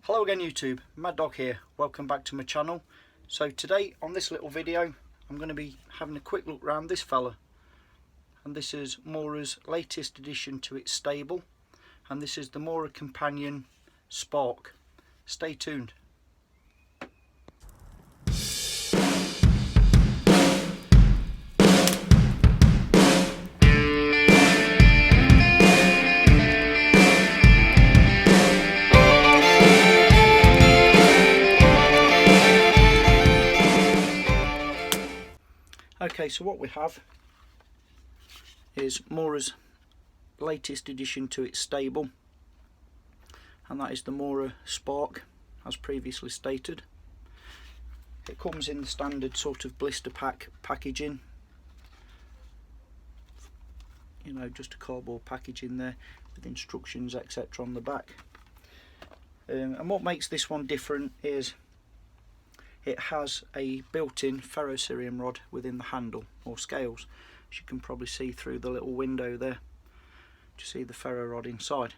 Hello again YouTube, Mad Dog here, welcome back to my channel. So today on this little video I'm going to be having a quick look around this fella, and this is Mora's latest addition to its stable, and this is the Mora Companion Spark. Stay tuned. Okay, so what we have is Mora's latest addition to its stable, and that is the Mora Spark, as previously stated. It comes in the standard sort of blister pack packaging, you know, just a cardboard packaging there with instructions etc. on the back. And what makes this one different is it has a built-in ferrocerium rod within the handle, or scales, as you can probably see through the little window there. You see the ferro rod inside.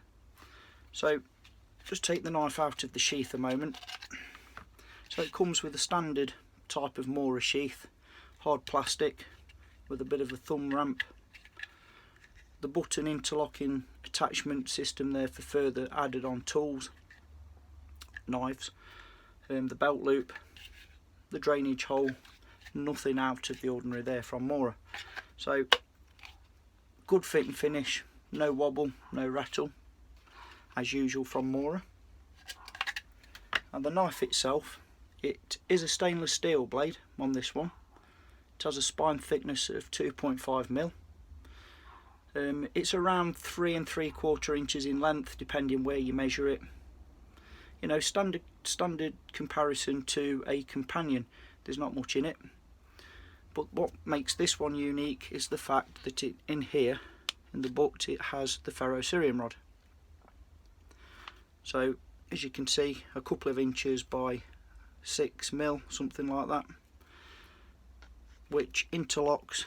So just take the knife out of the sheath a moment. So it comes with a standard type of Mora sheath, hard plastic with a bit of a thumb ramp, the button interlocking attachment system there for further added on tools, knives, the belt loop, the drainage hole, nothing out of the ordinary there from Mora. So good fit and finish, no wobble, no rattle, as usual from Mora. And the knife itself, it is a stainless steel blade on this one. It has a spine thickness of 2.5mm. It's around 3 3/4 inches in length depending where you measure it. You know, standard comparison to a companion, there's not much in it. But what makes this one unique is the fact that in here, in the butt, it has the ferrocerium rod. So as you can see, a couple of inches by 6mm, something like that, which interlocks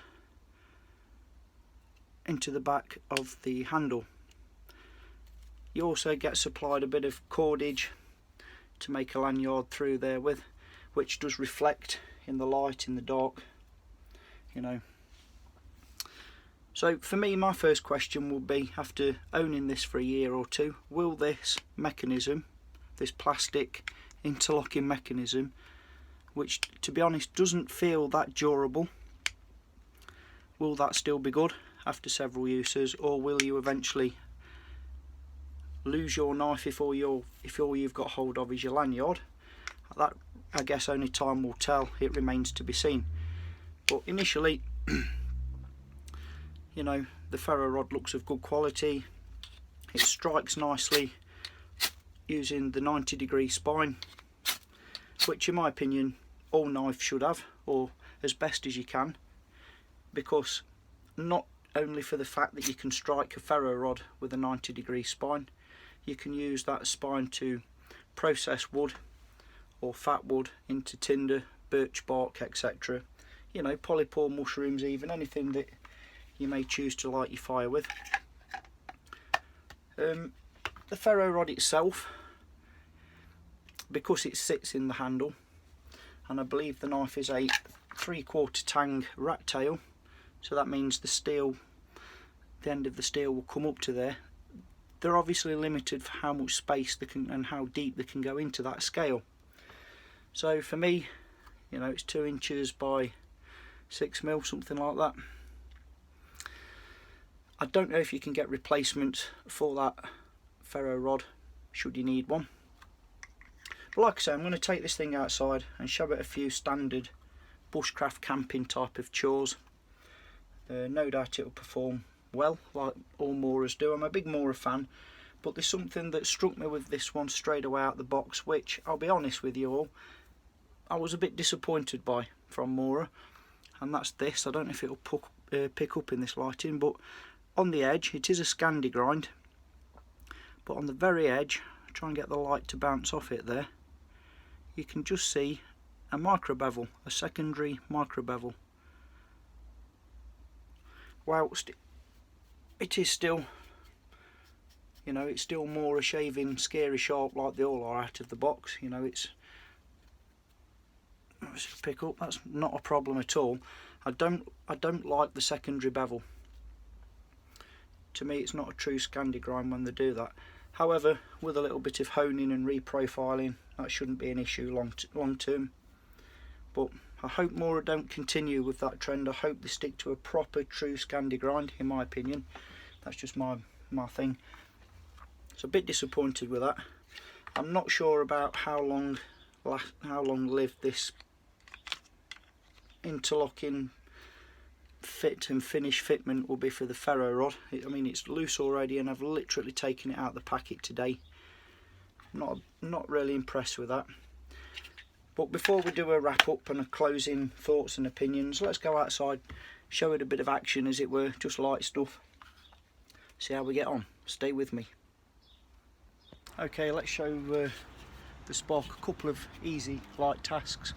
into the back of the handle. You also get supplied a bit of cordage to make a lanyard through there with, which does reflect in the light, in the dark, you know. So for me, my first question would be, after owning this for a year or two, will this mechanism, this plastic interlocking mechanism, which to be honest doesn't feel that durable, will that still be good after several uses, or will you eventually lose your knife if all you've got hold of is your lanyard? That, I guess, only time will tell. It remains to be seen. But initially, you know, the ferro rod looks of good quality. It strikes nicely using the 90-degree spine, which in my opinion all knives should have, or as best as you can, because not only for the fact that you can strike a ferro rod with a 90-degree spine, you can use that spine to process wood or fat wood into tinder, birch bark, etc. You know, polypore, mushrooms, even anything that you may choose to light your fire with. The ferro rod itself, because it sits in the handle, and I believe the knife is a 3/4 tang rat tail, so that means the steel, the end of the steel will come up to there. They're obviously limited for how much space they can and how deep they can go into that scale. So for me, you know, it's 2 inches by 6mm, something like that. I don't know if you can get replacements for that ferro rod should you need one. But like I say, I'm going to take this thing outside and show it a few standard bushcraft camping type of chores. No doubt it will perform well, like all Moras do. I'm a big Mora fan, but there's something that struck me with this one straight away out the box, which I'll be honest with you all, I was a bit disappointed by from Mora, and that's this. I don't know if it'll pick up in this lighting, but on the edge, it is a Scandi grind, but on the very edge, try and get the light to bounce off it there, you can just see a micro bevel, a secondary micro bevel. Whilst it is still You know, it's still Mora shaving Smeary sharp like they all are out of the box. You know, it's pick up, that's not a problem at all. I don't like the secondary bevel. To me, it's not a true Scandi grind when they do that. However, with a little bit of honing and reprofiling, that shouldn't be an issue long term. But I hope Mora don't continue with that trend. I hope they stick to a proper true Scandi grind, in my opinion. That's just my thing. So a bit disappointed with that. I'm not sure about how long lived this interlocking fit and finish fitment will be for the ferro rod. I mean, it's loose already, and I've literally taken it out of the packet today. Not really impressed with that. But before we do a wrap up and a closing thoughts and opinions, let's go outside, show it a bit of action, as it were, just light stuff. See how we get on. Stay with me. Okay, let's show the Spark a couple of easy light tasks.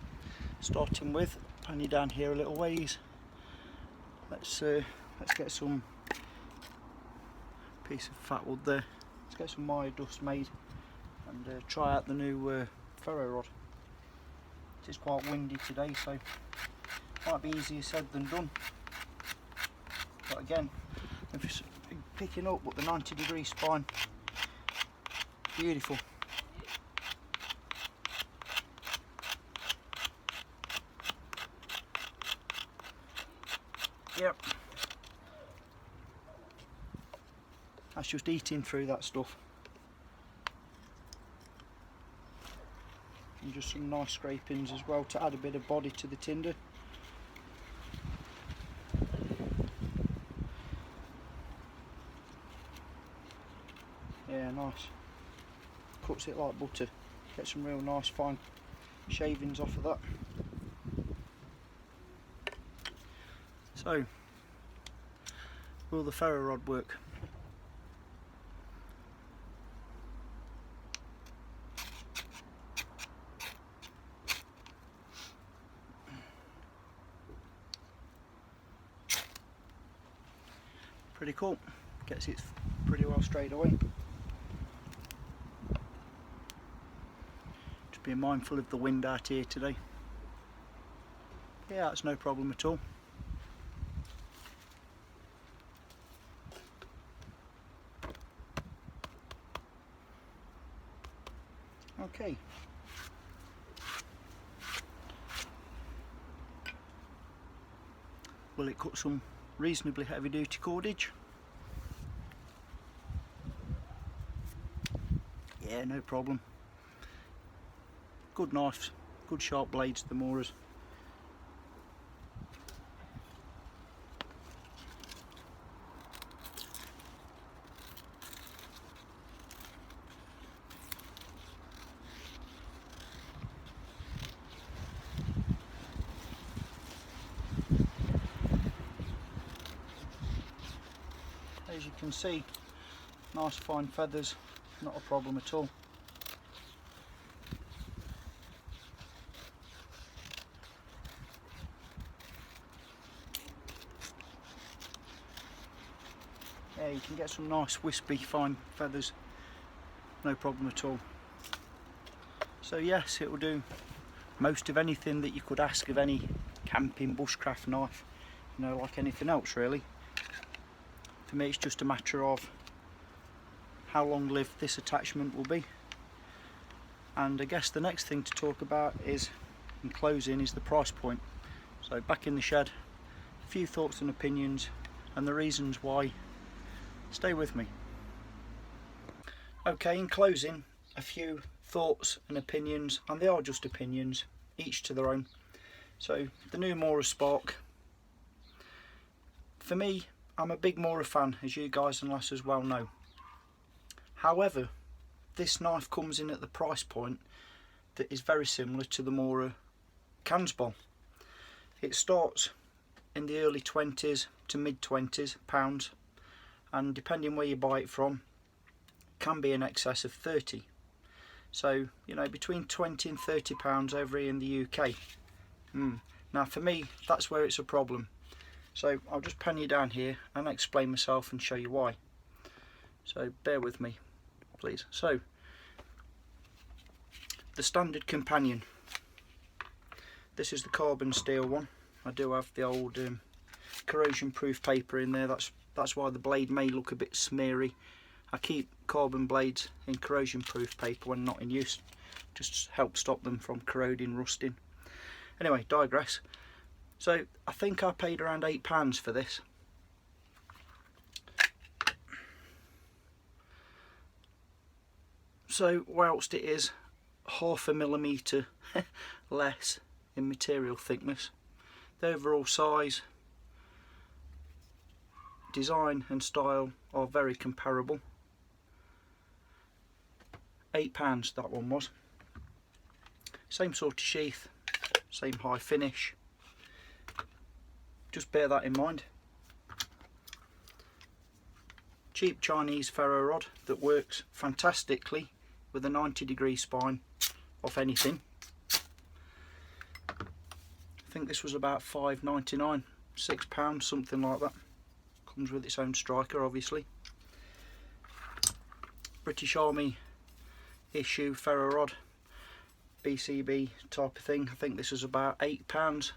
Starting with, pan you down here a little ways. Let's get some piece of fat wood there. Let's get some wire dust made and try out the new ferro rod. It is quite windy today, so might be easier said than done. But again, if it's picking up, but the 90-degree spine, beautiful. Yep, that's just eating through that stuff. And just some nice scrapings as well to add a bit of body to the tinder. Yeah, nice. Cuts it like butter. Get some real nice fine shavings off of that. So, will the ferro rod work? Pretty cool. Gets it pretty well straight away. Just being mindful of the wind out here today. Yeah, that's no problem at all. Okay. Will it cut some reasonably heavy duty cordage? Yeah, no problem. Good knives, good sharp blades, the Moras. As you can see, nice fine feathers, not a problem at all. Yeah, you can get some nice wispy fine feathers, no problem at all. So yes, it will do most of anything that you could ask of any camping bushcraft knife, you know, like anything else really. For me, it's just a matter of how long lived this attachment will be. And I guess the next thing to talk about is, in closing, is the price point. So back in the shed, a few thoughts and opinions and the reasons why. Stay with me. Okay, in closing, a few thoughts and opinions, and they are just opinions, each to their own. So the new Mora Spark, for me, I'm a big Mora fan, as you guys and lasses well know. However, this knife comes in at the price point that is very similar to the Mora Cansball. It starts in the early 20s to mid 20s pounds, and depending where you buy it from, can be in excess of 30. So, you know, between 20 and 30 pounds over here in the UK. Now for me, that's where it's a problem. So I'll just pan you down here and explain myself and show you why. so bear with me please. So the standard companion, this is the carbon steel one. I do have the old corrosion proof paper in there, that's why the blade may look a bit smeary. I keep carbon blades in corrosion proof paper when not in use, just help stop them from corroding, rusting. Anyway, digress. So I think I paid around £8 for this. So whilst it is 0.5 millimetre less in material thickness, the overall size, design and style are very comparable. £8 that one was. Same sort of sheath, same high finish. Just bear that in mind. Cheap Chinese ferro rod that works fantastically with a 90-degree spine off anything. I think this was about £5.99, £6, something like that. Comes with its own striker, obviously. British Army issue ferro rod, BCB type of thing. I think this is about £8.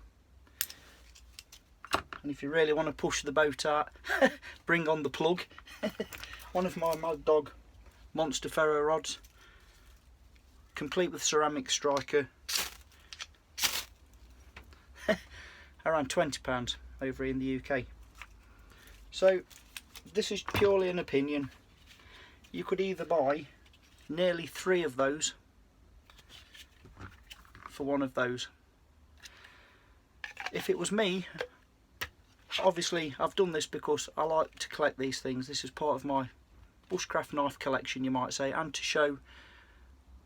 And if you really want to push the boat out, bring on the plug. One of my Mad Dog monster ferro rods, complete with ceramic striker, around £20 over in the UK. So this is purely an opinion. You could either buy nearly 3 of those for one of those. If it was me, obviously I've done this because I like to collect these things. This is part of my bushcraft knife collection, you might say, and to show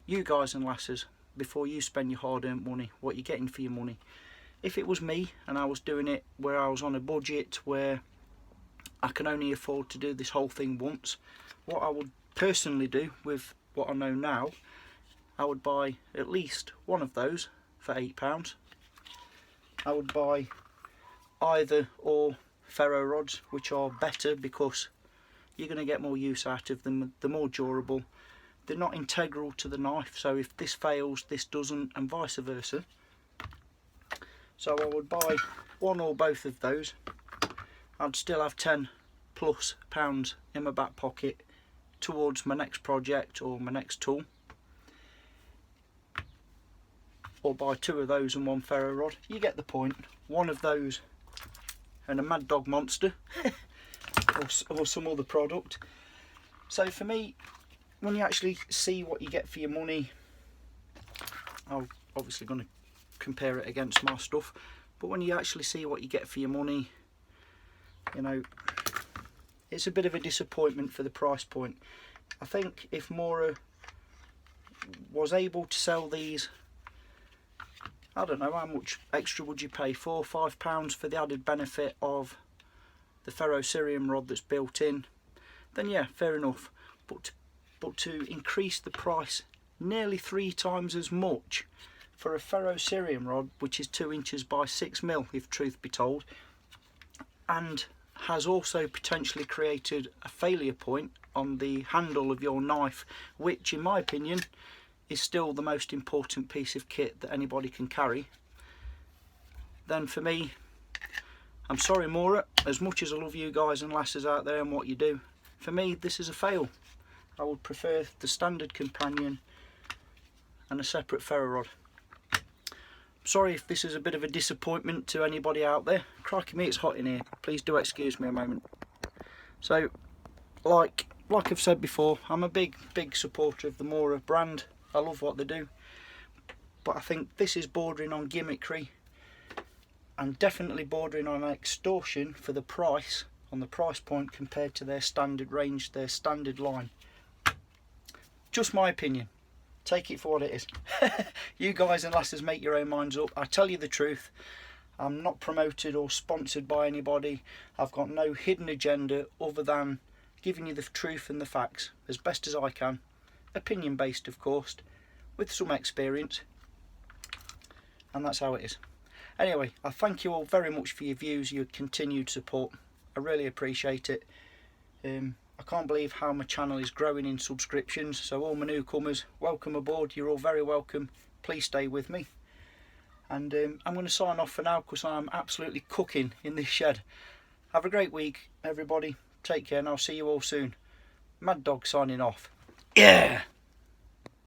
you guys and lasses, before you spend your hard-earned money, what you're getting for your money. If it was me and I was doing it where I was on a budget, where I can only afford to do this whole thing once, what I would personally do with what I know now, I would buy at least one of those for £8. I would buy either or ferro rods, which are better because you're going to get more use out of them. They're more durable, they're not integral to the knife, so if this fails, this doesn't, and vice versa. So I would buy one or both of those. I'd still have £10+ in my back pocket towards my next project or my next tool. Or buy 2 of those and 1 ferro rod. You get the point. One of those and a Mad Dog monster or some other product. So for me, when you actually see what you get for your money, I'm obviously going to compare it against my stuff, but when you actually see what you get for your money, you know, it's a bit of a disappointment for the price point. I think if Mora was able to sell these, I don't know, how much extra would you pay? £4 or £5 for the added benefit of the ferrocerium rod that's built in, then yeah, fair enough. But to increase the price nearly 3 times as much for a ferrocerium rod, which is 2 inches by 6mm, if truth be told, and has also potentially created a failure point on the handle of your knife, which in my opinion is still the most important piece of kit that anybody can carry, then for me, I'm sorry Mora, as much as I love you guys and lasses out there and what you do, for me this is a fail. I would prefer the standard companion and a separate ferro rod. Sorry if this is a bit of a disappointment to anybody out there. Crikey me, it's hot in here. Please do excuse me a moment. So, like I've said before, I'm a big supporter of the Mora brand. I love what they do. But I think this is bordering on gimmickry and definitely bordering on extortion for the price, on the price point compared to their standard range, their standard line. Just my opinion. Take it for what it is. You guys and lasses make your own minds up. I tell you the truth, I'm not promoted or sponsored by anybody. I've got no hidden agenda other than giving you the truth and the facts as best as I can. Opinion based, of course, with some experience, and that's how it is. Anyway, I thank you all very much for your views, your continued support. I really appreciate it. I can't believe how my channel is growing in subscriptions. So all my newcomers, welcome aboard. You're all very welcome. Please stay with me. And I'm going to sign off for now because I'm absolutely cooking in this shed. Have a great week, everybody. Take care and I'll see you all soon. Mad Dog signing off. Yeah!